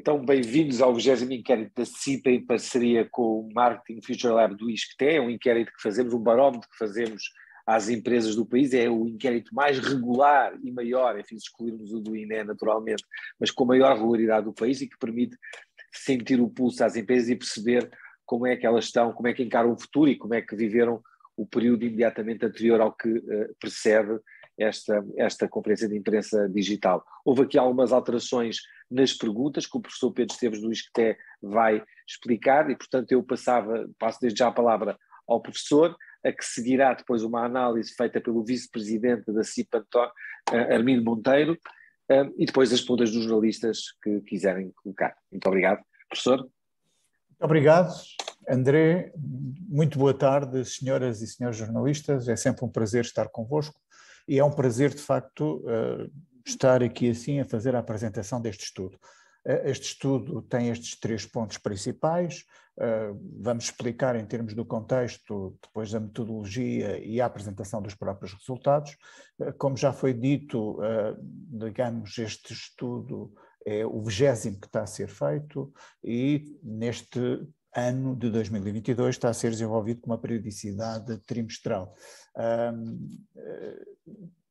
Então, bem-vindos ao 20º inquérito da CIPA em parceria com o Marketing Future Lab do ISCTE. É um inquérito que fazemos, um barómetro que fazemos às empresas do país. É o inquérito mais regular e maior, enfim, se excluirmos o do INE naturalmente, mas com maior regularidade do país e que permite sentir o pulso às empresas e perceber como é que elas estão, como é que encaram o futuro e como é que viveram o período imediatamente anterior ao que precede esta conferência de imprensa digital. Houve aqui algumas alterações nas perguntas que o professor Pedro Esteves do ISCTE vai explicar e, portanto, eu passo desde já a palavra ao professor, a que seguirá depois uma análise feita pelo vice-presidente da CIPA, Armindo Monteiro, e depois as perguntas dos jornalistas que quiserem colocar. Muito obrigado, professor. Muito obrigado, André. Muito boa tarde, senhoras e senhores jornalistas. É sempre um prazer estar convosco e é um prazer, de facto, estar aqui assim a fazer a apresentação deste estudo. Este estudo tem estes 3 pontos principais. Vamos explicar em termos do contexto, depois da metodologia e a apresentação dos próprios resultados. Como já foi dito, digamos, este estudo é o 20º que está a ser feito e neste ano de 2022 está a ser desenvolvido com uma periodicidade trimestral.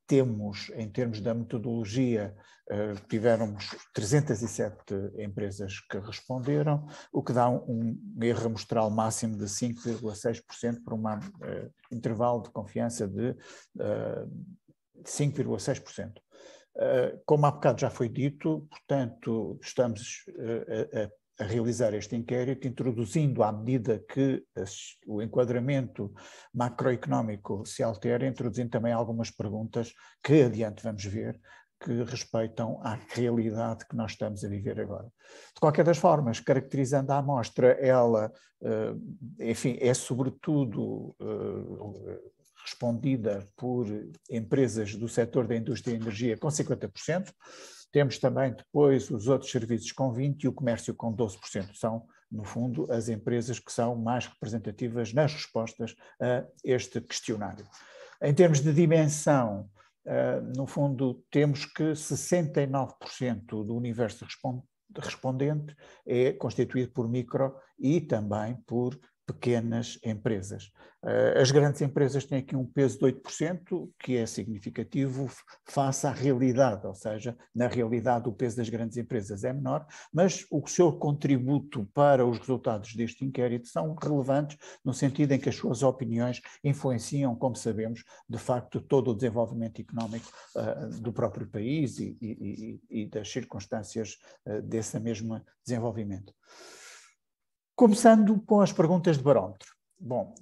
Temos, em termos da metodologia, tivemos 307 empresas que responderam, o que dá um erro amostral máximo de 5,6% por um intervalo de confiança de 5,6%. Como há bocado já foi dito, portanto, estamos a realizar este inquérito, introduzindo, à medida que o enquadramento macroeconómico se altera, introduzindo também algumas perguntas que adiante vamos ver, que respeitam à realidade que nós estamos a viver agora. De qualquer das formas, caracterizando a amostra, ela, enfim, é sobretudo respondida por empresas do setor da indústria e energia com 50%, temos também depois os outros serviços com 20% e o comércio com 12%. São, no fundo, as empresas que são mais representativas nas respostas a este questionário. Em termos de dimensão, no fundo, temos que 69% do universo respondente é constituído por micro e também por pequenas empresas. As grandes empresas têm aqui um peso de 8%, que é significativo face à realidade, ou seja, na realidade o peso das grandes empresas é menor, mas o seu contributo para os resultados deste inquérito são relevantes no sentido em que as suas opiniões influenciam, como sabemos, de facto todo o desenvolvimento económico do próprio país e das circunstâncias desse mesmo desenvolvimento. Começando com as perguntas de barómetro. Bom,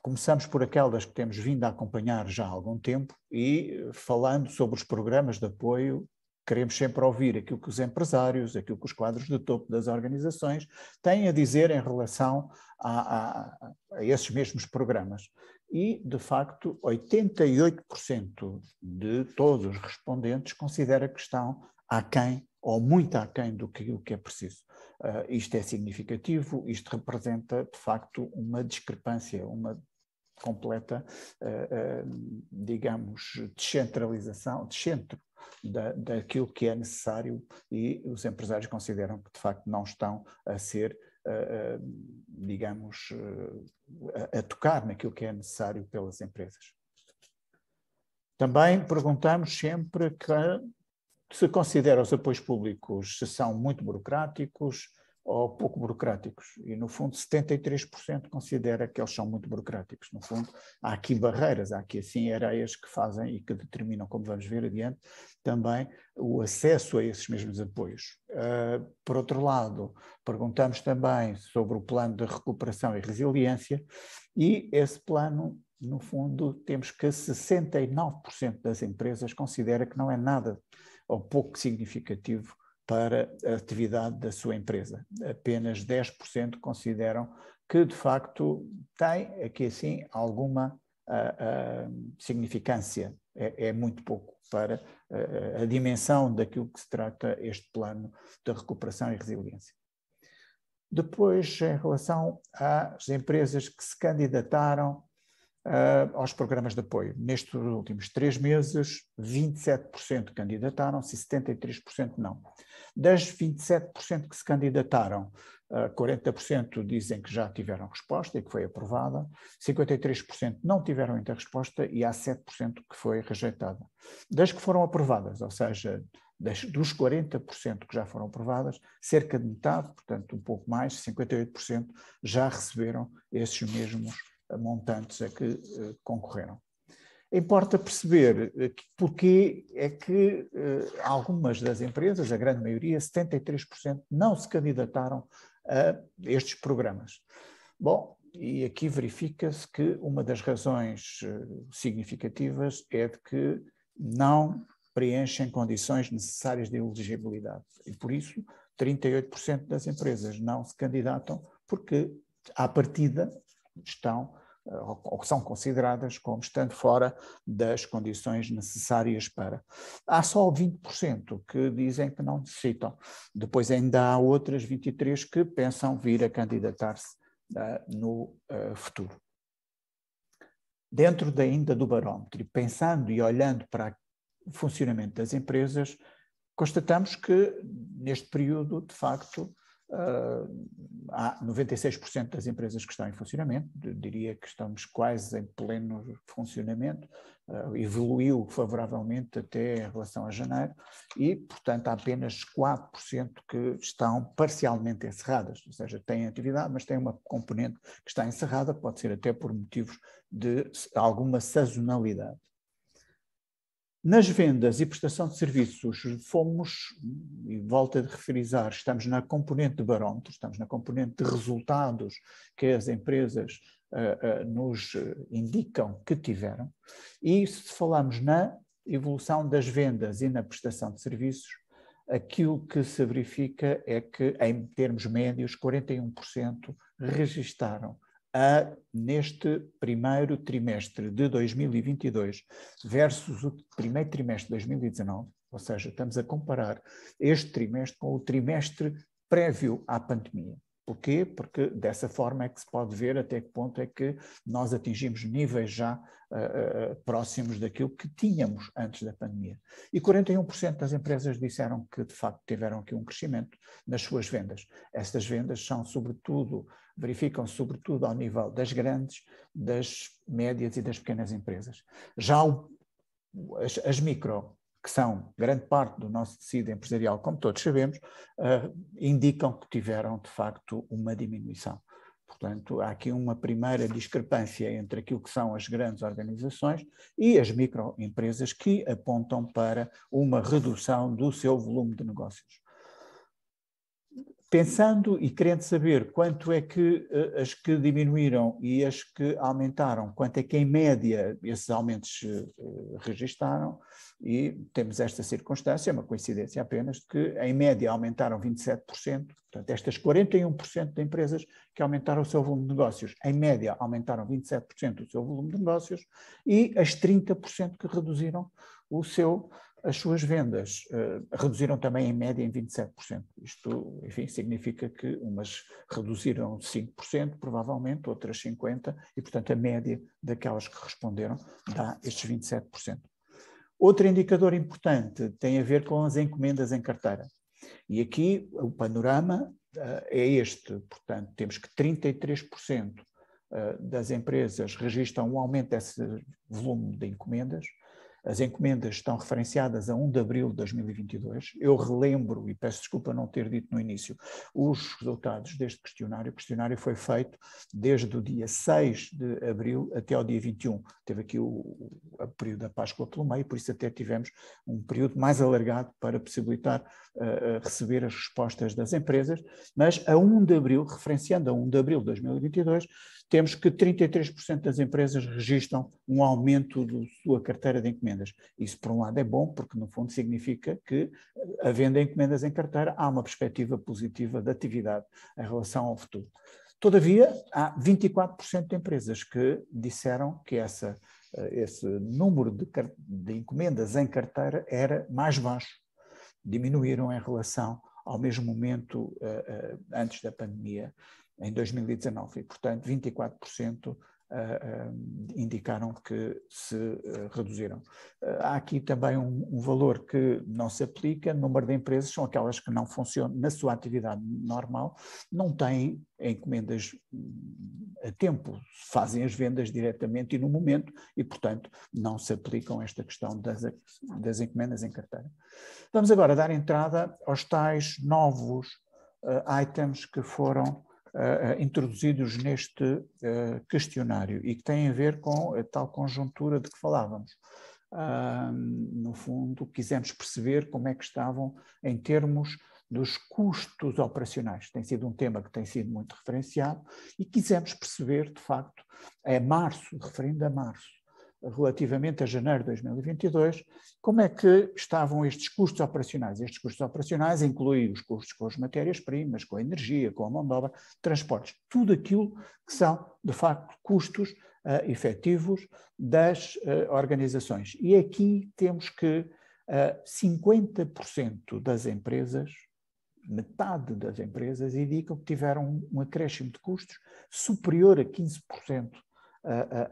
começamos por aquelas que temos vindo a acompanhar já há algum tempo e falando sobre os programas de apoio, queremos sempre ouvir aquilo que os empresários, aquilo que os quadros de topo das organizações têm a dizer em relação a esses mesmos programas. E, de facto, 88% de todos os respondentes considera que estão aquém ou muito aquém do que é preciso. Isto é significativo, isto representa, de facto, uma discrepância, uma completa, digamos, descentralização, descentro daquilo que é necessário e os empresários consideram que, de facto, não estão a ser, digamos, a tocar naquilo que é necessário pelas empresas. Também perguntamos sempre que se considera os apoios públicos se são muito burocráticos ou pouco burocráticos. E, no fundo, 73% considera que eles são muito burocráticos. No fundo, há aqui barreiras, há aqui assim areias que fazem e que determinam, como vamos ver adiante, também o acesso a esses mesmos apoios. Por outro lado, perguntamos também sobre o plano de recuperação e resiliência e esse plano, no fundo, temos que 69% das empresas considera que não é nada ou pouco significativo para a atividade da sua empresa. Apenas 10% consideram que, de facto, tem aqui assim alguma significância. É muito pouco para a dimensão daquilo que se trata este plano de recuperação e resiliência. Depois, em relação às empresas que se candidataram aos programas de apoio. Nestes últimos 3 meses, 27% candidataram-se e 73% não. Das 27% que se candidataram, 40% dizem que já tiveram resposta e que foi aprovada, 53% não tiveram ainda resposta e há 7% que foi rejeitada. Das que foram aprovadas, ou seja, dos 40% que já foram aprovadas, cerca de metade, portanto um pouco mais, 58%, já receberam esses mesmos montantes a que concorreram. Importa perceber porque é que algumas das empresas, a grande maioria, 73%, não se candidataram a estes programas. Bom, e aqui verifica-se que uma das razões significativas é de que não preenchem condições necessárias de elegibilidade. E por isso, 38% das empresas não se candidatam porque, à partida, estão ou são consideradas como estando fora das condições necessárias para. Há só 20% que dizem que não necessitam. Depois ainda há outras 23% que pensam vir a candidatar-se no futuro. Dentro ainda do barómetro, pensando e olhando para o funcionamento das empresas, constatamos que neste período, de facto, há 96% das empresas que estão em funcionamento, diria que estamos quase em pleno funcionamento, evoluiu favoravelmente até em relação a janeiro e, portanto, há apenas 4% que estão parcialmente encerradas, ou seja, têm atividade, mas têm uma componente que está encerrada, pode ser até por motivos de alguma sazonalidade. Nas vendas e prestação de serviços fomos, e volto a referizar, estamos na componente de barómetro, estamos na componente de resultados que as empresas nos indicam que tiveram, e se falamos na evolução das vendas e na prestação de serviços, aquilo que se verifica é que, em termos médios, 41% registaram neste primeiro trimestre de 2022 versus o primeiro trimestre de 2019, ou seja, estamos a comparar este trimestre com o trimestre prévio à pandemia. Porquê? Porque dessa forma é que se pode ver até que ponto é que nós atingimos níveis já próximos daquilo que tínhamos antes da pandemia. E 41% das empresas disseram que de facto tiveram aqui um crescimento nas suas vendas. Estas vendas são sobretudo, verificam-se sobretudo ao nível das grandes, das médias e das pequenas empresas. Já as micro, que são grande parte do nosso tecido empresarial, como todos sabemos, indicam que tiveram, de facto, uma diminuição. Portanto, há aqui uma primeira discrepância entre aquilo que são as grandes organizações e as microempresas que apontam para uma redução do seu volume de negócios. Pensando e querendo saber quanto é que as que diminuíram e as que aumentaram, quanto é que em média esses aumentos registaram, e temos esta circunstância, uma coincidência apenas, de que em média aumentaram 27%, portanto estas 41% de empresas que aumentaram o seu volume de negócios, em média aumentaram 27% o seu volume de negócios, e as 30% que reduziram as suas vendas, reduziram também em média em 27%. Isto, enfim, significa que umas reduziram 5%, provavelmente, outras 50%, e, portanto, a média daquelas que responderam dá estes 27%. Outro indicador importante tem a ver com as encomendas em carteira. E aqui o panorama é este, portanto, temos que 33% das empresas registram um aumento desse volume de encomendas. As encomendas estão referenciadas a 1 de abril de 2022. Eu relembro, e peço desculpa não ter dito no início, os resultados deste questionário. O questionário foi feito desde o dia 6 de abril até ao dia 21. Teve aqui o período da Páscoa pelo meio, por isso até tivemos um período mais alargado para possibilitar receber as respostas das empresas. Mas a 1 de abril, referenciando a 1 de abril de 2022, temos que 33% das empresas registram um aumento da sua carteira de encomendas. Isso, por um lado, é bom, porque, no fundo, significa que, havendo encomendas em carteira, há uma perspectiva positiva de atividade em relação ao futuro. Todavia, há 24% de empresas que disseram que esse número de encomendas em carteira era mais baixo. Diminuíram em relação ao mesmo momento antes da pandemia, em 2019, e, portanto, 24% indicaram que se reduziram. Há aqui também um valor que não se aplica. O número de empresas são aquelas que não funcionam na sua atividade normal, não têm encomendas a tempo, fazem as vendas diretamente e no momento e, portanto, não se aplicam esta questão das encomendas em carteira. Vamos agora dar entrada aos tais novos items que foram introduzidos neste questionário e que têm a ver com a tal conjuntura de que falávamos. No fundo, quisemos perceber como é que estavam em termos dos custos operacionais. Tem sido um tema que tem sido muito referenciado e quisemos perceber, de facto, referindo a março, relativamente a janeiro de 2022, como é que estavam estes custos operacionais. Estes custos operacionais incluem os custos com as matérias-primas, com a energia, com a mão de obra, transportes, tudo aquilo que são, de facto, custos efetivos das organizações. E aqui temos que 50% das empresas, metade das empresas, indicam que tiveram um acréscimo de custos superior a 15%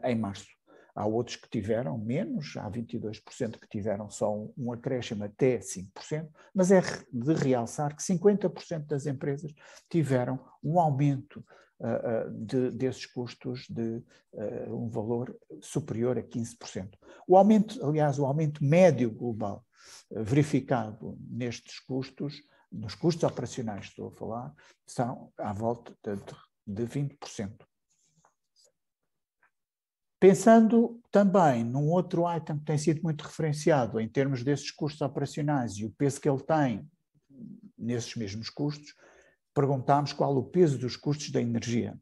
em março. Há outros que tiveram menos, há 22% que tiveram só um acréscimo até 5%, mas é de realçar que 50% das empresas tiveram um aumento desses custos de um valor superior a 15%. O aumento médio global verificado nestes custos, nos custos operacionais estou a falar, são à volta de 20%. Pensando também num outro item que tem sido muito referenciado em termos desses custos operacionais e o peso que ele tem nesses mesmos custos, perguntámos qual o peso dos custos da energia.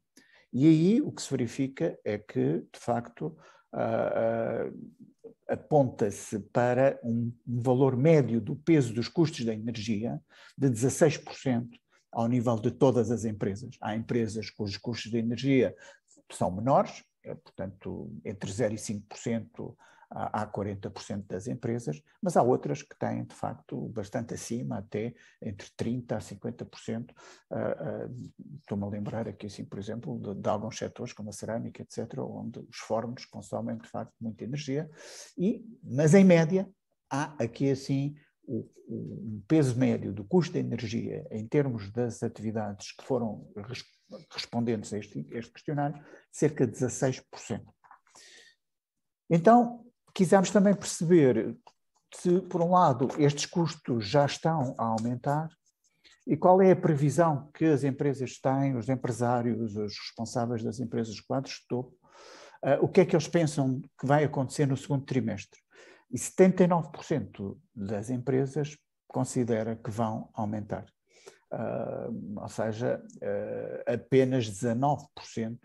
E aí o que se verifica é que, de facto, aponta-se para um valor médio do peso dos custos da energia de 16% ao nível de todas as empresas. Há empresas cujos custos de energia são menores, portanto, entre 0% e 5% há 40% das empresas, mas há outras que têm, de facto, bastante acima, até entre 30% a 50%. Estou-me a lembrar aqui, assim, por exemplo, de alguns setores, como a cerâmica, etc., onde os fornos consomem, de facto, muita energia, mas, em média, há aqui, assim, o peso médio do custo da energia em termos das atividades que foram respondentes a este questionário, cerca de 16%. Então, quisemos também perceber se, por um lado, estes custos já estão a aumentar e qual é a previsão que as empresas têm, os empresários, os responsáveis das empresas quadros de topo, o que é que eles pensam que vai acontecer no segundo trimestre. E 79% das empresas considera que vão aumentar. Ou seja, apenas 19%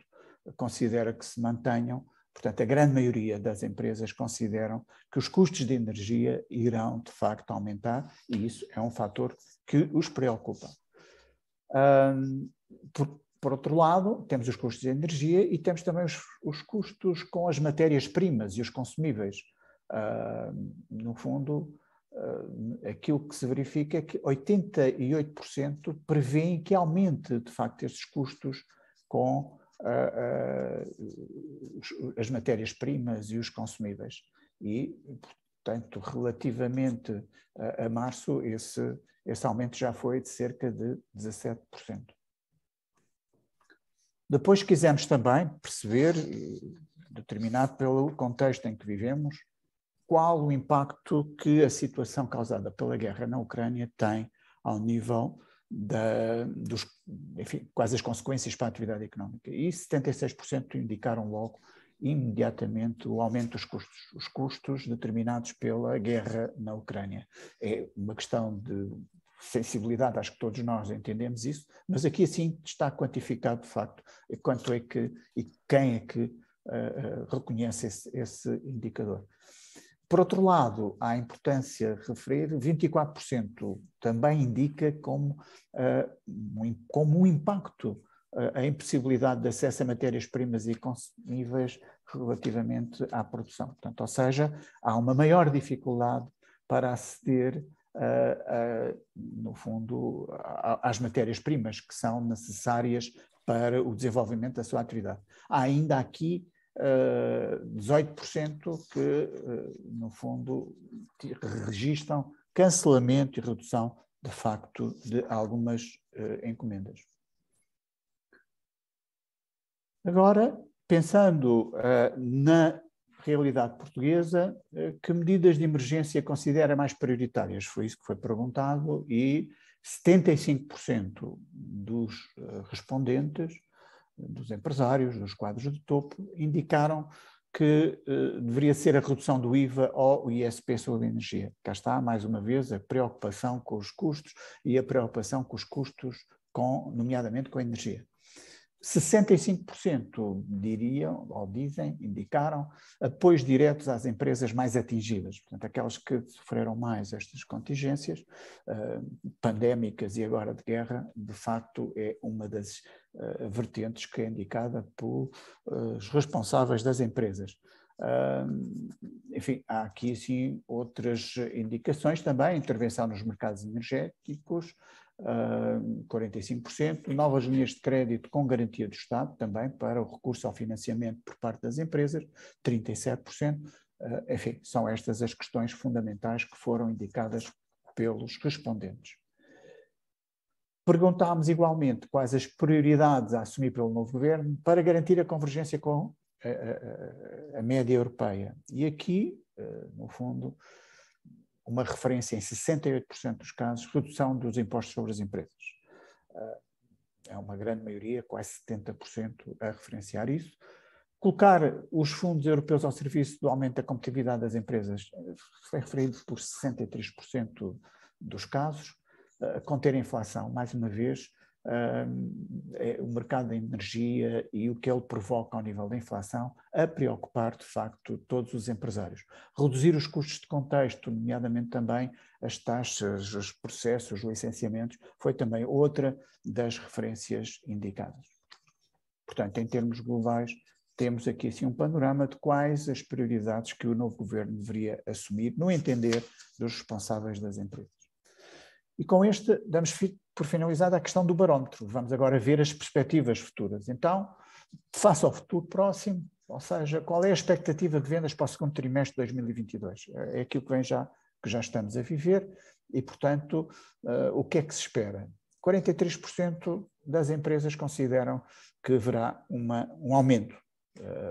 considera que se mantenham. Portanto, a grande maioria das empresas consideram que os custos de energia irão, de facto, aumentar e isso é um fator que os preocupa. Por outro lado, temos os custos de energia e temos também os custos com as matérias-primas e os consumíveis. No fundo, aquilo que se verifica é que 88% prevêem que aumente, de facto, estes custos com as matérias-primas e os consumíveis. E, portanto, relativamente a março, esse aumento já foi de cerca de 17%. Depois quisemos também perceber, determinado pelo contexto em que vivemos, qual o impacto que a situação causada pela guerra na Ucrânia tem ao nível enfim, quais as consequências para a atividade económica. E 76% indicaram logo, imediatamente, o aumento dos custos. Os custos determinados pela guerra na Ucrânia. É uma questão de sensibilidade, acho que todos nós entendemos isso, mas aqui assim está quantificado, de facto, quanto é que e quem é que reconhece esse indicador. Por outro lado, há importância referir, 24% também indica como um impacto a impossibilidade de acesso a matérias-primas e consumíveis relativamente à produção. Portanto, ou seja, há uma maior dificuldade para aceder, no fundo, às matérias-primas que são necessárias para o desenvolvimento da sua atividade. Há ainda aqui 18% que, no fundo, registram cancelamento e redução, de facto, de algumas encomendas. Agora, pensando na realidade portuguesa, que medidas de emergência considera mais prioritárias? Foi isso que foi perguntado e 75% dos respondentes, dos empresários, dos quadros de topo, indicaram que deveria ser a redução do IVA ou o ISP sobre a energia. Cá está, mais uma vez, a preocupação com os custos e a preocupação com os custos, nomeadamente com a energia. 65% diriam, ou dizem, indicaram, apoios diretos às empresas mais atingidas, portanto, aquelas que sofreram mais estas contingências pandémicas e agora de guerra, de facto é uma das vertentes que é indicada pelos responsáveis das empresas. Enfim, há aqui sim outras indicações também, intervenção nos mercados energéticos, 45%, novas linhas de crédito com garantia do Estado, também para o recurso ao financiamento por parte das empresas, 37%. Enfim, são estas as questões fundamentais que foram indicadas pelos respondentes. Perguntámos igualmente quais as prioridades a assumir pelo novo governo para garantir a convergência com a média europeia. E aqui, no fundo, uma referência em 68% dos casos, redução dos impostos sobre as empresas. É uma grande maioria, quase 70% a referenciar isso. Colocar os fundos europeus ao serviço do aumento da competitividade das empresas, foi referido por 63% dos casos. Conter a inflação, mais uma vez, o mercado da energia e o que ele provoca ao nível da inflação, a preocupar, de facto, todos os empresários. Reduzir os custos de contexto, nomeadamente também as taxas, os processos, os licenciamentos, foi também outra das referências indicadas. Portanto, em termos globais, temos aqui assim um panorama de quais as prioridades que o novo governo deveria assumir, no entender dos responsáveis das empresas. E com este, damos por finalizada a questão do barómetro. Vamos agora ver as perspectivas futuras. Então, face ao futuro próximo, ou seja, qual é a expectativa de vendas para o segundo trimestre de 2022? É aquilo que já estamos a viver e, portanto, o que é que se espera? 43% das empresas consideram que haverá um aumento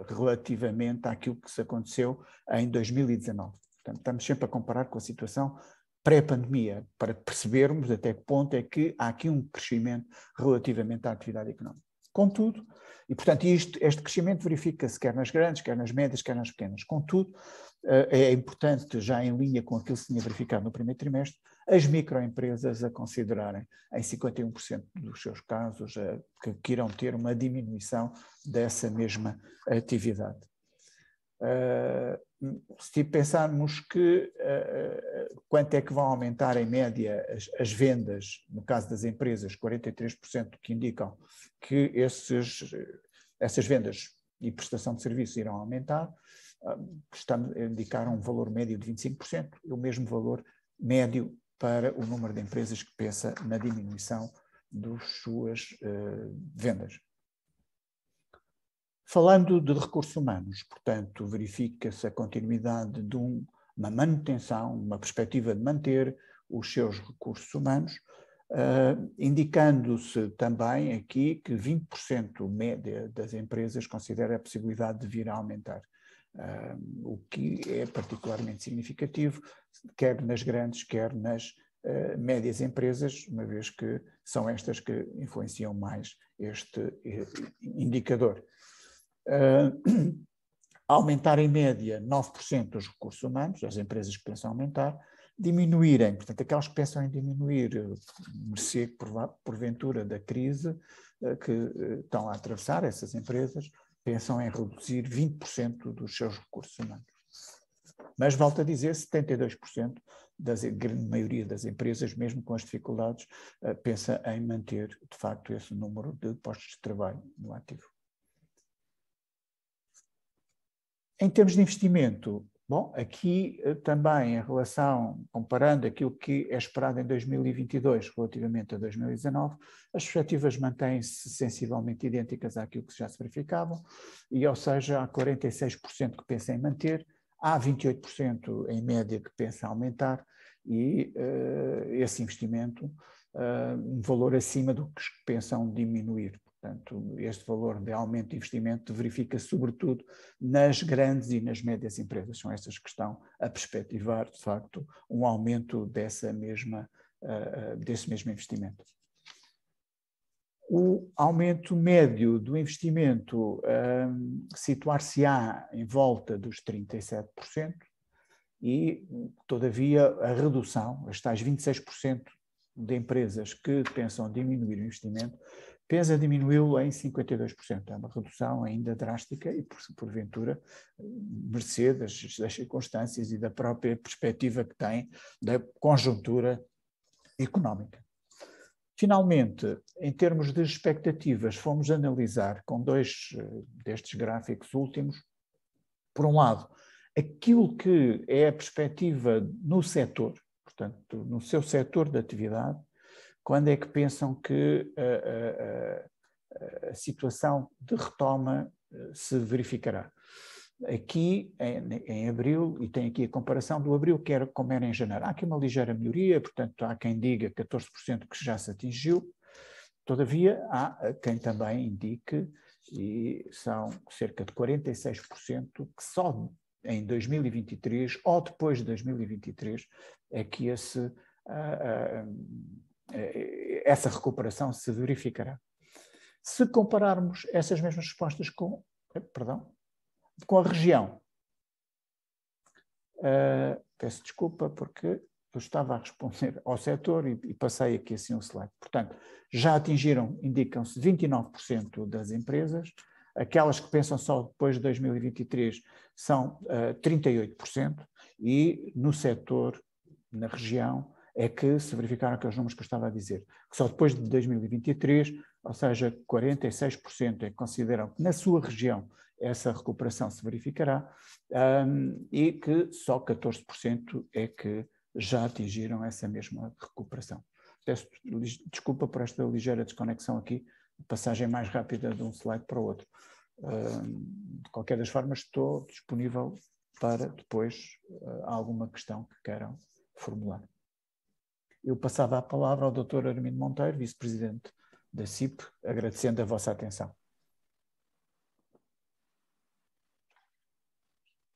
relativamente àquilo que se aconteceu em 2019. Portanto, estamos sempre a comparar com a situação pré-pandemia, para percebermos até que ponto é que há aqui um crescimento relativamente à atividade económica. Contudo, e portanto este crescimento verifica-se quer nas grandes, quer nas médias, quer nas pequenas. Contudo, é importante, já em linha com aquilo que se tinha verificado no primeiro trimestre, as microempresas a considerarem em 51% dos seus casos que irão ter uma diminuição dessa mesma atividade. Se pensarmos que quanto é que vão aumentar em média as vendas, no caso das empresas, 43% que indicam que essas vendas e prestação de serviços irão aumentar, estamos a indicar um valor médio de 25%, e o mesmo valor médio para o número de empresas que pensa na diminuição das suas vendas. Falando de recursos humanos, portanto, verifica-se a continuidade de uma manutenção, uma perspectiva de manter os seus recursos humanos, indicando-se também aqui que 20% média das empresas considera a possibilidade de vir a aumentar, o que é particularmente significativo, quer nas grandes, quer nas médias empresas, uma vez que são estas que influenciam mais este indicador. Aumentar em média 9% os recursos humanos, as empresas que pensam aumentar, diminuírem, portanto, aquelas que pensam em diminuir, mercê porventura da crise que estão a atravessar, essas empresas, pensam em reduzir 20% dos seus recursos humanos. Mas, volto a dizer, 72% da grande maioria das empresas, mesmo com as dificuldades, pensa em manter, de facto, esse número de postos de trabalho no ativo. Em termos de investimento, Bom, aqui também em relação, comparando aquilo que é esperado em 2022 relativamente a 2019, as perspectivas mantêm-se sensivelmente idênticas àquilo que já se verificavam, e ou seja, há 46% que pensam em manter, há 28% em média que pensam em aumentar, e esse investimento, um valor acima do que pensam diminuir. Portanto, este valor de aumento de investimento verifica-se sobretudo nas grandes e nas médias empresas. São estas que estão a perspectivar, de facto, um aumento desse mesmo investimento. O aumento médio do investimento situar-se-á em volta dos 37% e, todavia, a redução, as tais 26% de empresas que pensam diminuir o investimento, pensa diminuí-lo em 52%. É uma redução ainda drástica e, porventura, mercê das circunstâncias e da própria perspectiva que tem da conjuntura económica. Finalmente, em termos de expectativas, fomos analisar com dois destes gráficos últimos, por um lado, aquilo que é a perspectiva no setor, portanto, no seu setor de atividade, quando é que pensam que a situação de retoma se verificará. Aqui, em abril, e tem aqui a comparação do abril, que era como era em janeiro. Há aqui uma ligeira melhoria, portanto, há quem diga 14% que já se atingiu, todavia, há quem também indique, e são cerca de 46%, que só em 2023, ou depois de 2023, é que essa recuperação se verificará. Se compararmos essas mesmas respostas com a região, peço desculpa porque eu estava a responder ao setor e passei aqui assim um slide. Portanto, já atingiram, indicam-se, 29% das empresas, aquelas que pensam só depois de 2023 são 38%, e no setor, na região, é que se verificaram aqueles números que eu estava a dizer, que só depois de 2023, ou seja, 46% é que consideram que na sua região essa recuperação se verificará, e que só 14% é que já atingiram essa mesma recuperação. Peço desculpa por esta ligeira desconexão aqui, passagem mais rápida de um slide para o outro. De qualquer das formas, estou disponível para depois alguma questão que queiram formular. Eu passava a palavra ao Dr. Armindo Monteiro, vice-presidente da CIP, agradecendo a vossa atenção.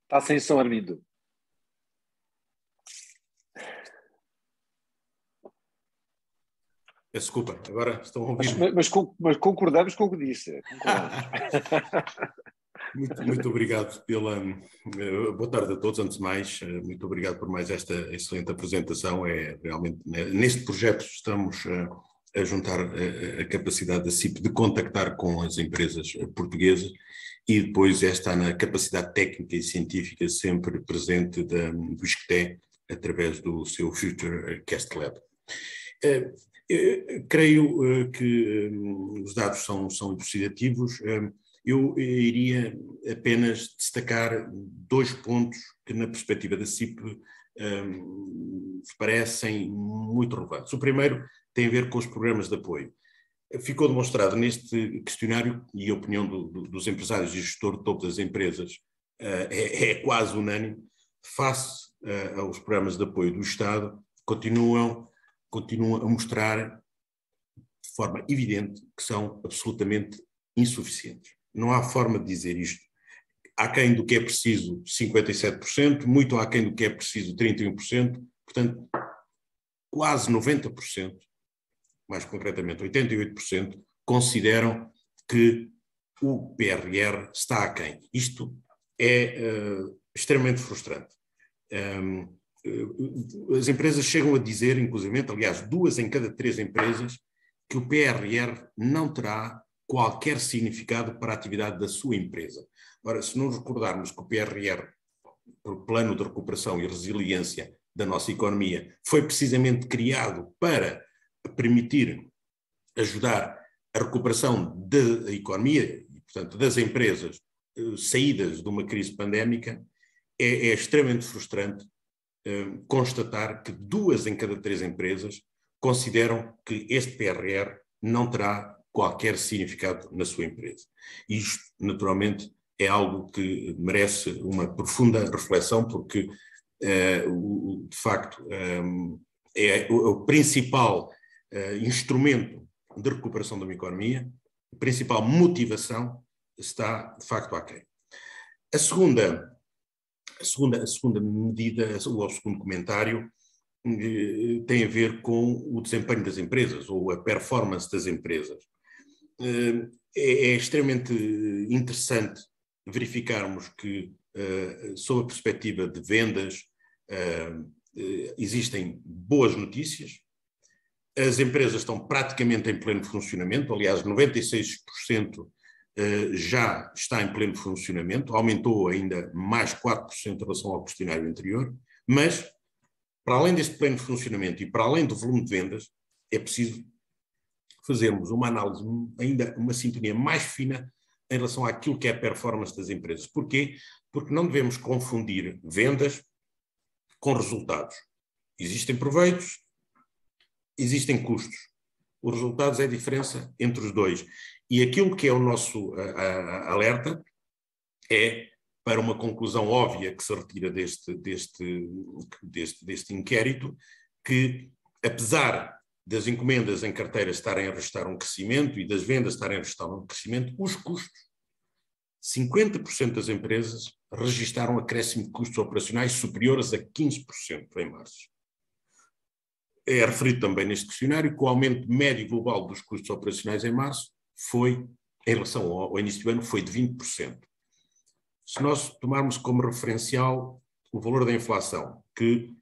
Está sem som, Armindo. Desculpa, agora estão a ouvir. Mas concordamos com o que disse. Muito obrigado pela... Boa tarde a todos, antes de mais. Muito obrigado por mais esta excelente apresentação. Realmente, neste projeto estamos a juntar a capacidade da CIP de contactar com as empresas portuguesas e depois esta na capacidade técnica e científica sempre presente do ISCTE através do seu Future Cast Lab. Creio que os dados são elucidativos. Eu iria apenas destacar dois pontos que, na perspectiva da CIP, parecem muito relevantes. O primeiro tem a ver com os programas de apoio. Ficou demonstrado neste questionário, e a opinião dos empresários e gestor de topo das empresas é quase unânime, face aos programas de apoio do Estado, continuam a mostrar de forma evidente que são absolutamente insuficientes. Não há forma de dizer isto. Aquém do que é preciso 57%, muito aquém do que é preciso 31%, portanto, quase 90%, mais concretamente 88%, consideram que o PRR está aquém. Isto é extremamente frustrante. As empresas chegam a dizer, inclusivamente, aliás, 2 em cada 3 empresas, que o PRR não terá qualquer significado para a atividade da sua empresa. Ora, se nos recordarmos que o PRR, o Plano de Recuperação e Resiliência da nossa economia, foi precisamente criado para permitir ajudar a recuperação da economia e, portanto, das empresas saídas de uma crise pandémica, é extremamente frustrante constatar que 2 em cada 3 empresas consideram que este PRR não terá qualquer significado na sua empresa. Isto, naturalmente, é algo que merece uma profunda reflexão, porque, de facto, é o principal instrumento de recuperação de uma economia, a principal motivação está, de facto, aquém. A segunda medida, ou o segundo comentário, tem a ver com o desempenho das empresas, ou a performance das empresas. É extremamente interessante verificarmos que, sob a perspectiva de vendas, existem boas notícias. As empresas estão praticamente em pleno funcionamento, aliás, 96% já está em pleno funcionamento, aumentou ainda mais 4% em relação ao questionário anterior, mas, para além deste pleno funcionamento e para além do volume de vendas, é preciso fazermos uma análise, ainda uma sintonia mais fina em relação àquilo que é a performance das empresas. Porquê? Porque não devemos confundir vendas com resultados. Existem proveitos, existem custos. Os resultados é a diferença entre os dois. E aquilo que é o nosso alerta é para uma conclusão óbvia que se retira deste inquérito, que apesar das encomendas em carteira estarem a registrar um crescimento e das vendas estarem a registrar um crescimento, os custos, 50% das empresas registraram acréscimo de custos operacionais superiores a 15% em março. É referido também neste questionário que o aumento médio global dos custos operacionais em março foi, em relação ao início do ano, foi de 20%. Se nós tomarmos como referencial o valor da inflação, que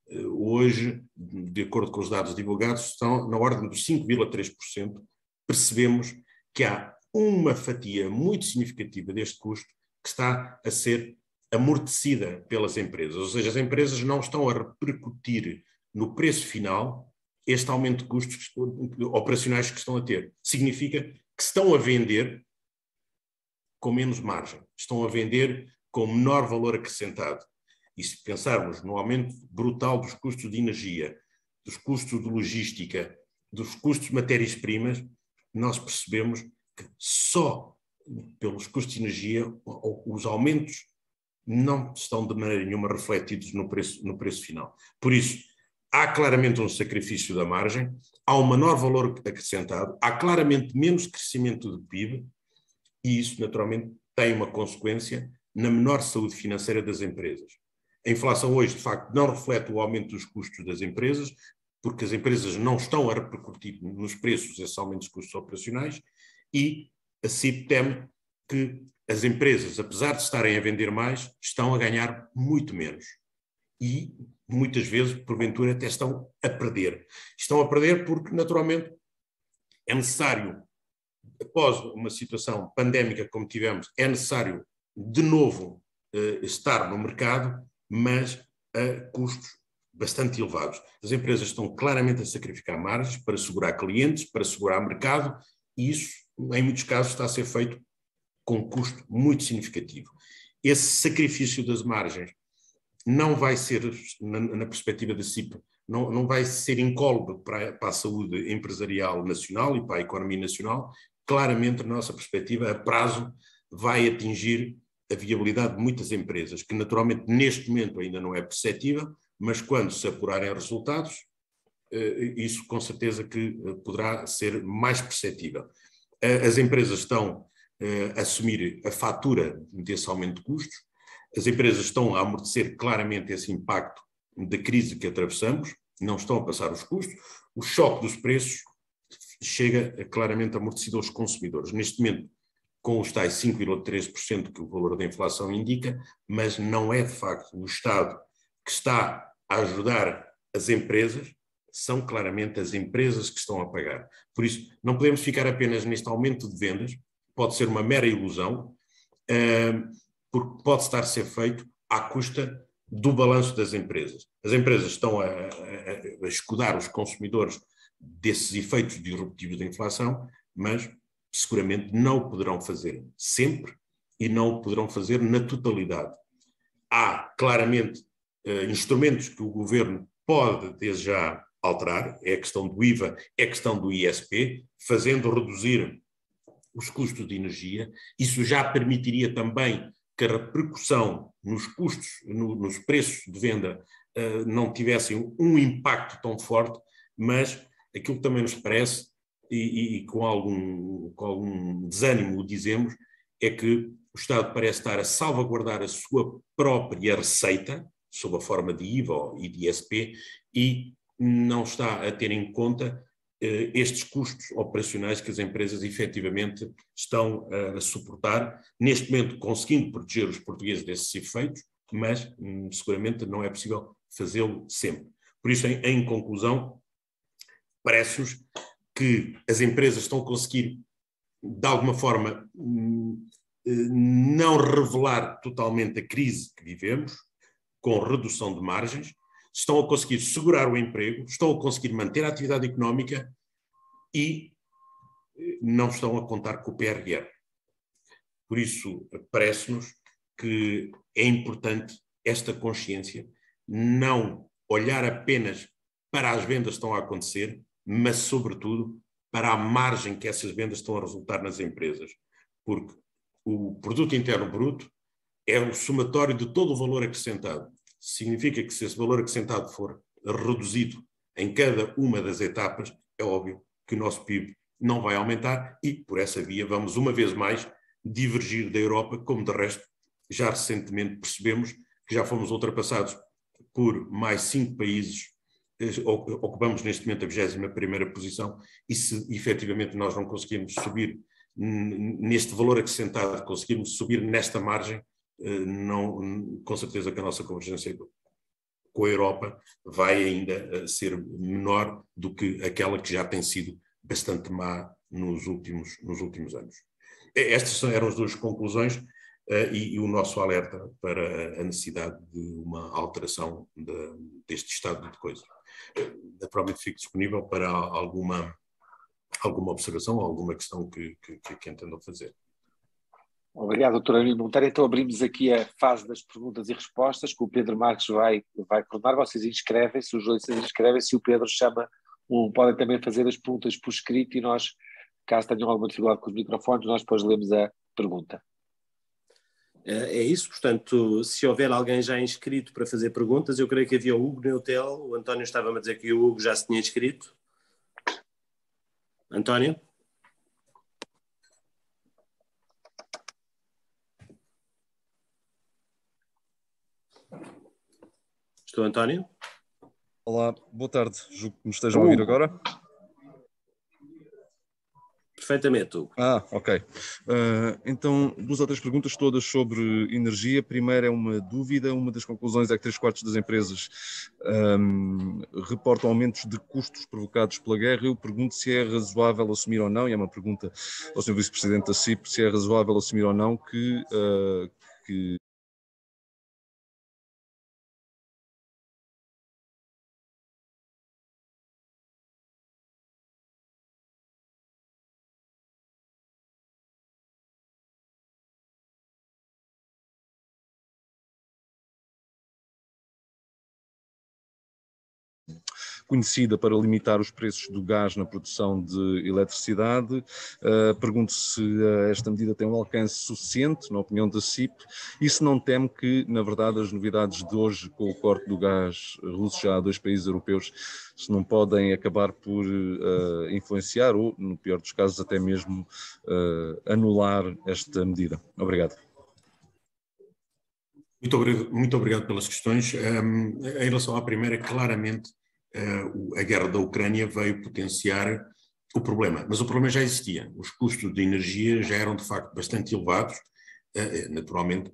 hoje, de acordo com os dados divulgados, estão na ordem dos 5,3%, percebemos que há uma fatia muito significativa deste custo que está a ser amortecida pelas empresas, ou seja, as empresas não estão a repercutir no preço final este aumento de custos operacionais que estão a ter. Significa que estão a vender com menos margem, estão a vender com menor valor acrescentado. E se pensarmos no aumento brutal dos custos de energia, dos custos de logística, dos custos de matérias-primas, nós percebemos que só pelos custos de energia os aumentos não estão de maneira nenhuma refletidos no preço final. Por isso, há claramente um sacrifício da margem, há um menor valor acrescentado, há claramente menos crescimento do PIB e isso, naturalmente, tem uma consequência na menor saúde financeira das empresas. A inflação hoje, de facto, não reflete o aumento dos custos das empresas, porque as empresas não estão a repercutir nos preços esses aumentos de custos operacionais e a CIP teme que as empresas, apesar de estarem a vender mais, estão a ganhar muito menos. E, muitas vezes, porventura, até estão a perder. Estão a perder porque, naturalmente, é necessário, após uma situação pandémica como tivemos, é necessário, de novo, estar no mercado, mas a custos bastante elevados. As empresas estão claramente a sacrificar margens para segurar clientes, para segurar mercado, e isso, em muitos casos, está a ser feito com um custo muito significativo. Esse sacrifício das margens não vai ser, na perspectiva da CIP, não vai ser incólume para a saúde empresarial nacional e para a economia nacional. Claramente, na nossa perspectiva, a prazo vai atingir a viabilidade de muitas empresas, que naturalmente neste momento ainda não é perceptível, mas quando se apurarem resultados, isso com certeza que poderá ser mais perceptível. As empresas estão a assumir a fatura desse aumento de custos, as empresas estão a amortecer claramente esse impacto da crise que atravessamos, não estão a passar os custos, o choque dos preços chega claramente amortecido aos consumidores. Neste momento, com os tais 5,3% que o valor da inflação indica, mas não é de facto o Estado que está a ajudar as empresas, são claramente as empresas que estão a pagar. Por isso, não podemos ficar apenas neste aumento de vendas, pode ser uma mera ilusão, porque pode estar a ser feito à custa do balanço das empresas. As empresas estão a escudar os consumidores desses efeitos disruptivos da inflação, mas seguramente não o poderão fazer sempre e não o poderão fazer na totalidade. há claramente instrumentos que o governo pode desde já alterar, é a questão do IVA, é a questão do ISP, fazendo reduzir os custos de energia. Isso já permitiria também que a repercussão nos custos, nos preços de venda, não tivessem um impacto tão forte, mas aquilo que também nos parece, e com algum desânimo o dizemos, é que o Estado parece estar a salvaguardar a sua própria receita, sob a forma de IVA e de ISP, e não está a ter em conta estes custos operacionais que as empresas efetivamente estão a suportar, neste momento conseguindo proteger os portugueses desses efeitos, mas seguramente não é possível fazê-lo sempre. Por isso, em conclusão, parece-nos que as empresas estão a conseguir, de alguma forma, não revelar totalmente a crise que vivemos, com redução de margens, estão a conseguir segurar o emprego, estão a conseguir manter a atividade económica e não estão a contar com o PRR. Por isso, parece-nos que é importante esta consciência, não olhar apenas para as vendas que estão a acontecer, mas, sobretudo, para a margem que essas vendas estão a resultar nas empresas. Porque o produto interno bruto é o somatório de todo o valor acrescentado. Significa que se esse valor acrescentado for reduzido em cada uma das etapas, é óbvio que o nosso PIB não vai aumentar e, por essa via, vamos uma vez mais divergir da Europa, como de resto já recentemente percebemos que já fomos ultrapassados por mais 5 países, ocupamos neste momento a 21ª posição, e se efetivamente nós não conseguirmos subir neste valor acrescentado, conseguirmos subir nesta margem, não, com certeza que a nossa convergência com a Europa vai ainda ser menor do que aquela que já tem sido bastante má nos últimos anos. Estas eram as duas conclusões e o nosso alerta para a necessidade de uma alteração deste estado de coisas. Naturalmente fico disponível para alguma observação, alguma questão que entendam fazer. Obrigado, doutor Armindo Monteiro. Então abrimos aqui a fase das perguntas e respostas, que o Pedro Marques vai coordenar. Vocês inscrevem-se, os dois inscrevem-se e o Pedro chama podem também fazer as perguntas por escrito e nós, caso tenham alguma dificuldade com os microfones, nós depois lemos a pergunta. É isso, portanto, se houver alguém já inscrito para fazer perguntas, eu creio que havia o Hugo Neutel, o António estava-me a dizer que o Hugo já se tinha inscrito. António? Estou, António? Olá, boa tarde. Julgo que me estejam a ouvir agora. Perfeitamente, Hugo. Ok. Então, 2 ou 3 perguntas todas sobre energia. Primeiro é uma dúvida. Uma das conclusões é que 3/4 das empresas reportam aumentos de custos provocados pela guerra. Eu pergunto se é razoável assumir ou não, e é uma pergunta ao Sr. Vice-Presidente da CIP, se é razoável assumir ou não que conhecida para limitar os preços do gás na produção de eletricidade. Pergunto se esta medida tem um alcance suficiente, na opinião da CIP, e se não teme que, na verdade, as novidades de hoje com o corte do gás russo já a 2 países europeus se não podem acabar por influenciar ou, no pior dos casos, até mesmo anular esta medida. Obrigado. Muito obrigado pelas questões. Em relação à primeira, claramente a guerra da Ucrânia veio potenciar o problema, mas o problema já existia. Os custos de energia já eram de facto bastante elevados, naturalmente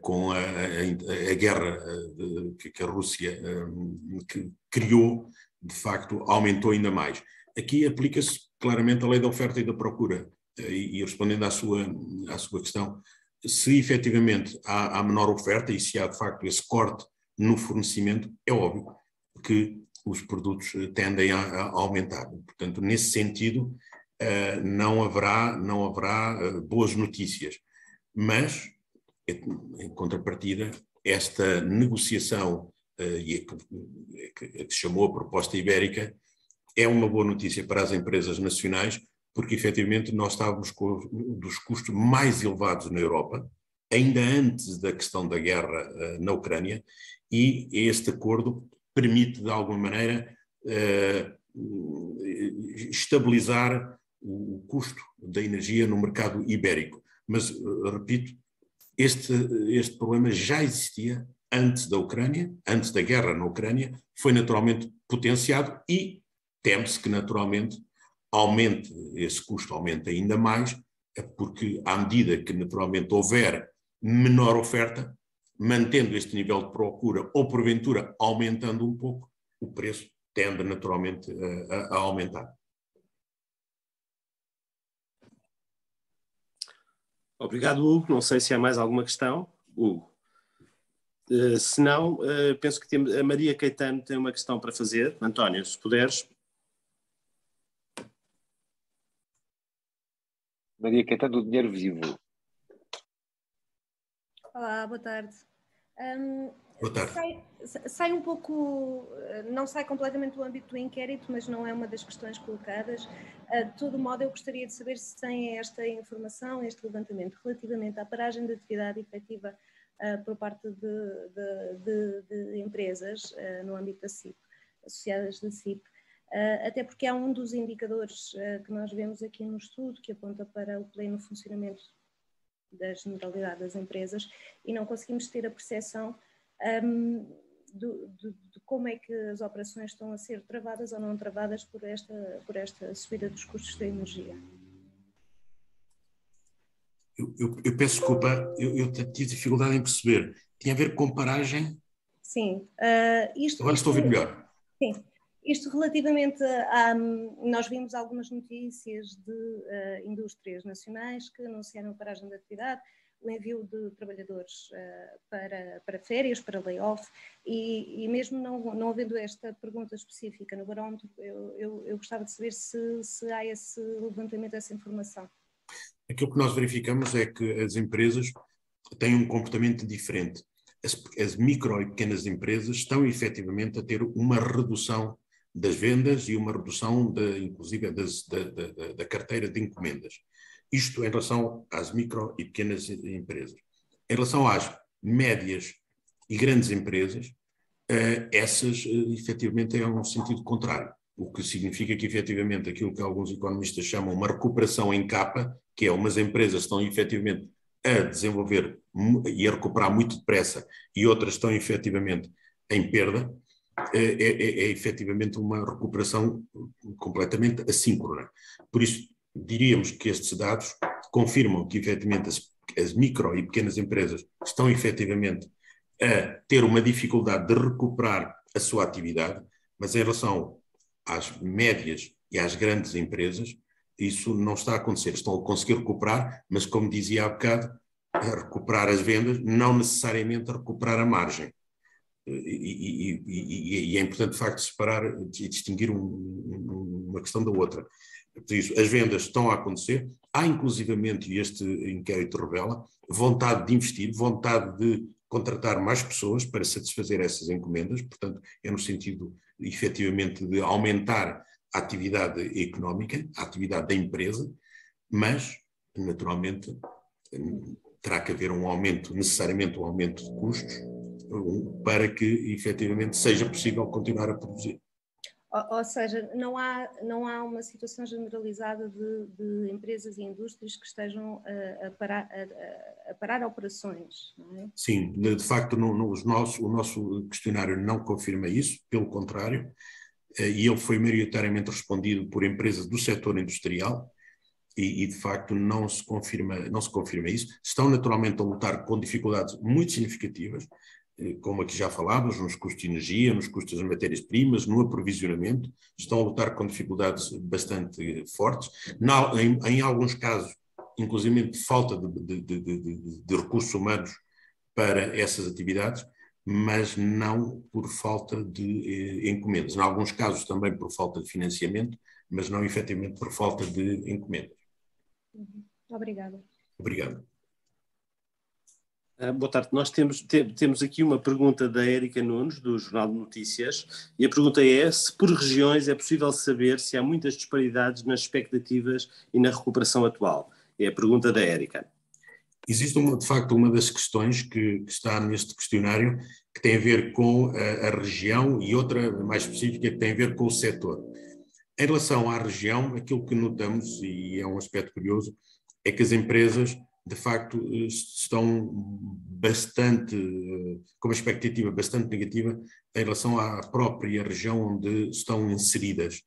com a guerra que a Rússia criou, de facto aumentou ainda mais. Aqui aplica-se claramente a lei da oferta e da procura, e respondendo à sua questão, se efetivamente há menor oferta e se há de facto esse corte no fornecimento, é óbvio que os produtos tendem a aumentar. Portanto, nesse sentido, não haverá boas notícias. Mas, em contrapartida, esta negociação, que chamou a proposta ibérica, é uma boa notícia para as empresas nacionais, porque efetivamente nós estávamos com um dos custos mais elevados na Europa, ainda antes da questão da guerra na Ucrânia, e este acordo permite, de alguma maneira, estabilizar o custo da energia no mercado ibérico. Mas, repito, este problema já existia antes da Ucrânia, antes da guerra na Ucrânia, foi naturalmente potenciado e teme-se que naturalmente aumente, esse custo aumente ainda mais, porque à medida que naturalmente houver menor oferta, mantendo este nível de procura ou porventura aumentando um pouco, o preço tende naturalmente a aumentar. Obrigado, Hugo. Não sei se há mais alguma questão. Hugo. Se não, penso que a Maria Caetano tem uma questão para fazer. António, se puderes. Maria Caetano, do Dinheiro Vivo. Olá, boa tarde. Boa tarde. Sai um pouco, não sai completamente do âmbito do inquérito, mas não é uma das questões colocadas. De todo modo, eu gostaria de saber se tem esta informação, este levantamento, relativamente à paragem de atividade efetiva por parte de empresas no âmbito da CIP, associadas da CIP, até porque há um dos indicadores que nós vemos aqui no estudo que aponta para o pleno funcionamento da generalidade das empresas e não conseguimos ter a percepção de como é que as operações estão a ser travadas ou não travadas por esta subida dos custos da energia. Eu peço desculpa, eu tive dificuldade em perceber. Tinha a ver com paragem? Sim. Agora estou a ouvir melhor. Sim. Isto relativamente nós vimos algumas notícias de indústrias nacionais que anunciaram a paragem de atividade, o envio de trabalhadores para férias, para layoff, e mesmo não havendo esta pergunta específica no barómetro, eu gostava de saber se há esse levantamento, essa informação. Aquilo que nós verificamos é que as empresas têm um comportamento diferente. As micro e pequenas empresas estão efetivamente a ter uma redução das vendas e uma redução, inclusive, da carteira de encomendas. Isto em relação às micro e pequenas empresas. Em relação às médias e grandes empresas, essas efetivamente é um sentido contrário, o que significa que efetivamente aquilo que alguns economistas chamam uma recuperação em capa, que é umas empresas estão efetivamente a desenvolver e a recuperar muito depressa e outras estão efetivamente em perda, é efetivamente uma recuperação completamente assíncrona. Por isso, diríamos que estes dados confirmam que efetivamente as micro e pequenas empresas estão efetivamente a ter uma dificuldade de recuperar a sua atividade, mas em relação às médias e às grandes empresas, isso não está a acontecer. Estão a conseguir recuperar, mas como dizia há bocado, a recuperar as vendas, não necessariamente a recuperar a margem. E é importante, de facto, separar e distinguir uma questão da outra. Por isso, as vendas estão a acontecer, há inclusivamente, e este inquérito revela, vontade de investir, vontade de contratar mais pessoas para satisfazer essas encomendas, portanto, é no sentido, efetivamente, de aumentar a atividade económica, a atividade da empresa, mas, naturalmente, terá que haver um aumento, necessariamente um aumento de custos, para que, efetivamente, seja possível continuar a produzir. Ou seja, não há uma situação generalizada de empresas e indústrias que estejam a parar operações, não é? Sim, de facto o nosso questionário não confirma isso, pelo contrário, e ele foi maioritariamente respondido por empresas do setor industrial e de facto não se confirma isso. Estão naturalmente a lutar com dificuldades muito significativas, como aqui já falávamos, nos custos de energia, nos custos das matérias-primas, no aprovisionamento, estão a lutar com dificuldades bastante fortes. Em alguns casos, inclusive de falta de recursos humanos para essas atividades, mas não por falta de encomendas. Em alguns casos também por falta de financiamento, mas não efetivamente por falta de encomendas. Obrigada. Obrigado. Boa tarde. Nós temos aqui uma pergunta da Érica Nunes, do Jornal de Notícias, e a pergunta é: se por regiões é possível saber se há muitas disparidades nas expectativas e na recuperação atual? É a pergunta da Érica. Existe, de facto, uma das questões que está neste questionário que tem a ver com a região e outra mais específica que tem a ver com o setor. Em relação à região, aquilo que notamos, e é um aspecto curioso, é que as empresas, de facto, estão bastante, com uma expectativa bastante negativa em relação à própria região onde estão inseridas.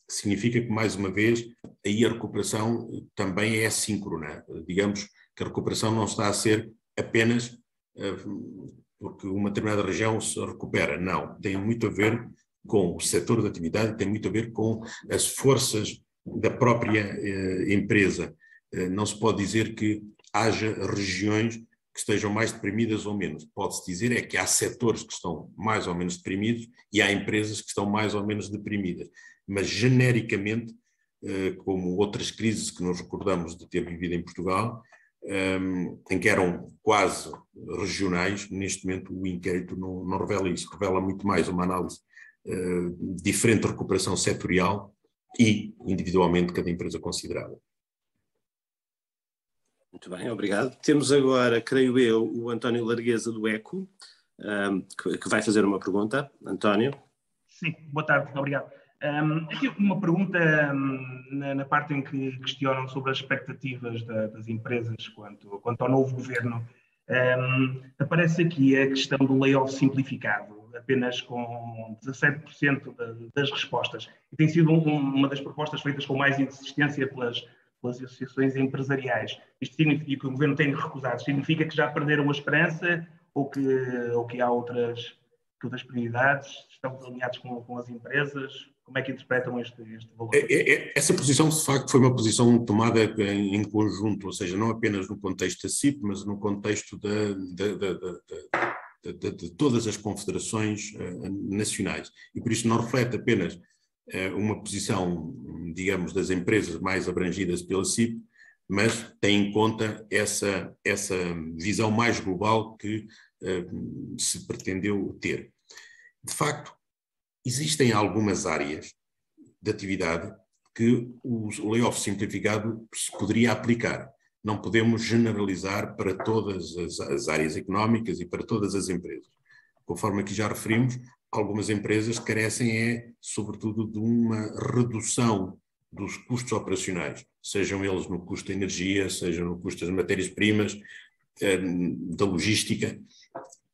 Significa que, mais uma vez, aí a recuperação também é assíncrona. Digamos que a recuperação não está a ser apenas porque uma determinada região se recupera. Não, tem muito a ver com o setor de atividade, tem muito a ver com as forças da própria empresa. Não se pode dizer que haja regiões que estejam mais deprimidas ou menos. Pode-se dizer é que há setores que estão mais ou menos deprimidos e há empresas que estão mais ou menos deprimidas. Mas, genericamente, como outras crises que nos recordamos de ter vivido em Portugal, em que eram quase regionais, neste momento o inquérito não revela isso. Revela muito mais uma análise diferente de recuperação setorial e, individualmente, cada empresa considerada. Muito bem, obrigado. Temos agora, creio eu, o António Largueza do ECO, que vai fazer uma pergunta. António. Sim, boa tarde, obrigado. Aqui uma pergunta na parte em que questionam sobre as expectativas das empresas quanto ao novo governo. Aparece aqui a questão do layoff simplificado, apenas com 17% das respostas. E tem sido uma das propostas feitas com mais insistência pelas associações empresariais. Isto significa que o governo tem recusado. Significa que já perderam a esperança ou que há outras prioridades? Estão alinhados com as empresas? Como é que interpretam este valor? Essa posição, de facto, foi uma posição tomada em conjunto, ou seja, não apenas no contexto da CIP, mas no contexto de todas as confederações nacionais. E por isso não reflete apenas uma posição, digamos, das empresas mais abrangidas pela CIP, mas tem em conta essa visão mais global que se pretendeu ter. De facto, existem algumas áreas de atividade que o layoff simplificado se poderia aplicar. Não podemos generalizar para todas as áreas económicas e para todas as empresas. Conforme aqui já referimos, algumas empresas carecem, sobretudo, de uma redução dos custos operacionais, sejam eles no custo da energia, sejam no custo das matérias-primas, da logística.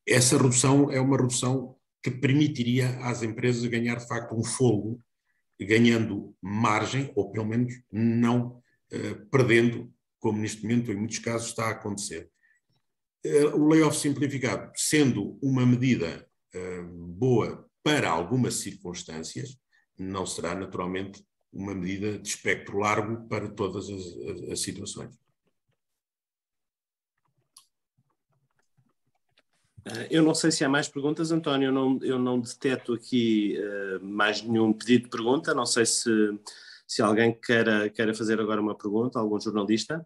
Essa redução é uma redução que permitiria às empresas ganhar, de facto, um fôlego, ganhando margem, ou pelo menos não perdendo, como neste momento, em muitos casos, está a acontecer. O layoff simplificado, sendo uma medida boa para algumas circunstâncias, não será, naturalmente, uma medida de espectro largo para todas as situações. Eu não sei se há mais perguntas, António. Eu não deteto aqui mais nenhum pedido de pergunta. Não sei se alguém queira fazer agora uma pergunta, algum jornalista.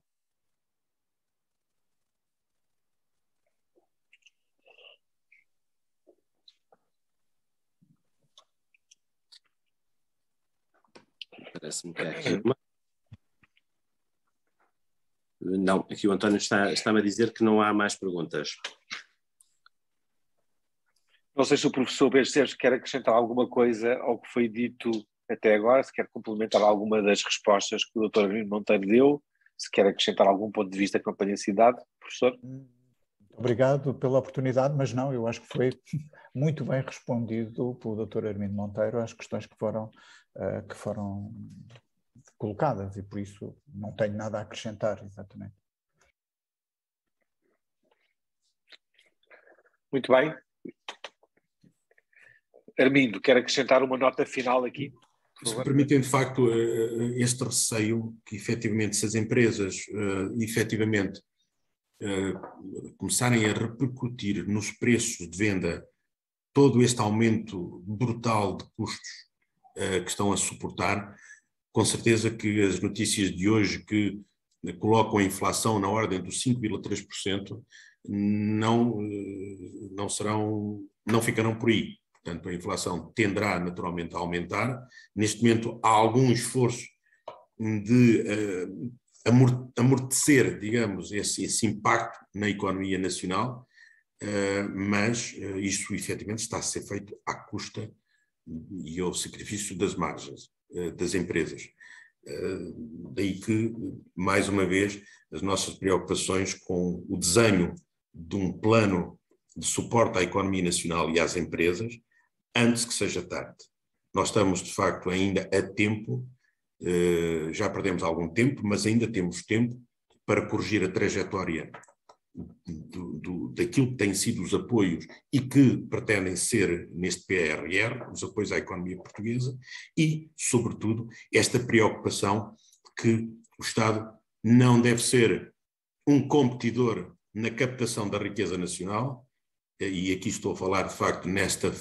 Parece-me que há aqui uma. Não, aqui o António está-me a dizer que não há mais perguntas. Não sei se o professor Pedro Esteves quer acrescentar alguma coisa ao que foi dito até agora, se quer complementar alguma das respostas que o Dr. Armindo Monteiro deu, se quer acrescentar algum ponto de vista que não tenha sido dado, professor. Obrigado pela oportunidade, mas não, eu acho que foi muito bem respondido pelo Dr. Armindo Monteiro às questões que foram colocadas e por isso não tenho nada a acrescentar, exatamente. Muito bem. Armindo, quer acrescentar uma nota final aqui? Se me permitem, de facto, este receio que, efetivamente, se as empresas, efetivamente, começarem a repercutir nos preços de venda todo este aumento brutal de custos que estão a suportar, com certeza que as notícias de hoje que colocam a inflação na ordem dos 5,3%, não ficarão por aí. Portanto, a inflação tenderá naturalmente a aumentar. Neste momento há algum esforço de amortecer, digamos, esse impacto na economia nacional, mas isso efetivamente está a ser feito à custa e ao sacrifício das margens das empresas. Daí que, mais uma vez, as nossas preocupações com o desenho de um plano de suporte à economia nacional e às empresas, antes que seja tarde. Nós estamos, de facto, ainda a tempo, já perdemos algum tempo, mas ainda temos tempo para corrigir a trajetória daquilo que têm sido os apoios e que pretendem ser neste PRR, os apoios à economia portuguesa, e, sobretudo, esta preocupação que o Estado não deve ser um competidor na captação da riqueza nacional, e aqui estou a falar, de facto, nesta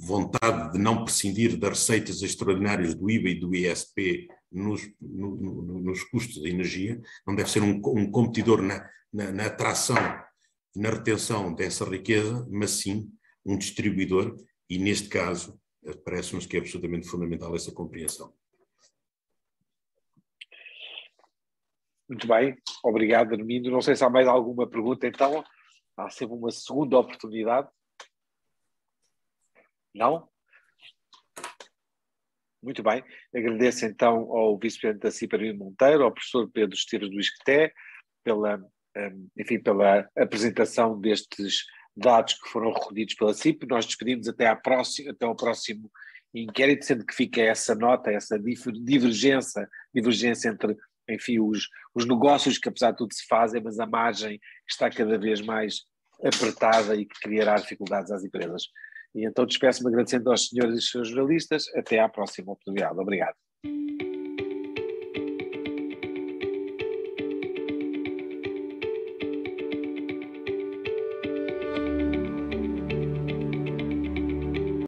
vontade de não prescindir das receitas extraordinárias do IVA e do ISP nos custos da energia, não deve ser um competidor na atração, na retenção dessa riqueza, mas sim um distribuidor, e neste caso parece-nos que é absolutamente fundamental essa compreensão. Muito bem, obrigado, Armindo. Não sei se há mais alguma pergunta, então há sempre uma segunda oportunidade. Não? Muito bem, agradeço então ao Vice-Presidente da CIP, Armindo Monteiro, ao Professor Pedro Esteves do ISCTE, pela apresentação destes dados que foram recolhidos pela CIP. Nós despedimos até ao próximo inquérito, sendo que fica essa nota, essa divergência entre, enfim, os negócios que apesar de tudo se fazem, mas a margem está cada vez mais apertada e que criará dificuldades às empresas. E então despeço-me agradecendo aos senhores e aos jornalistas. Até à próxima oportunidade. Obrigado.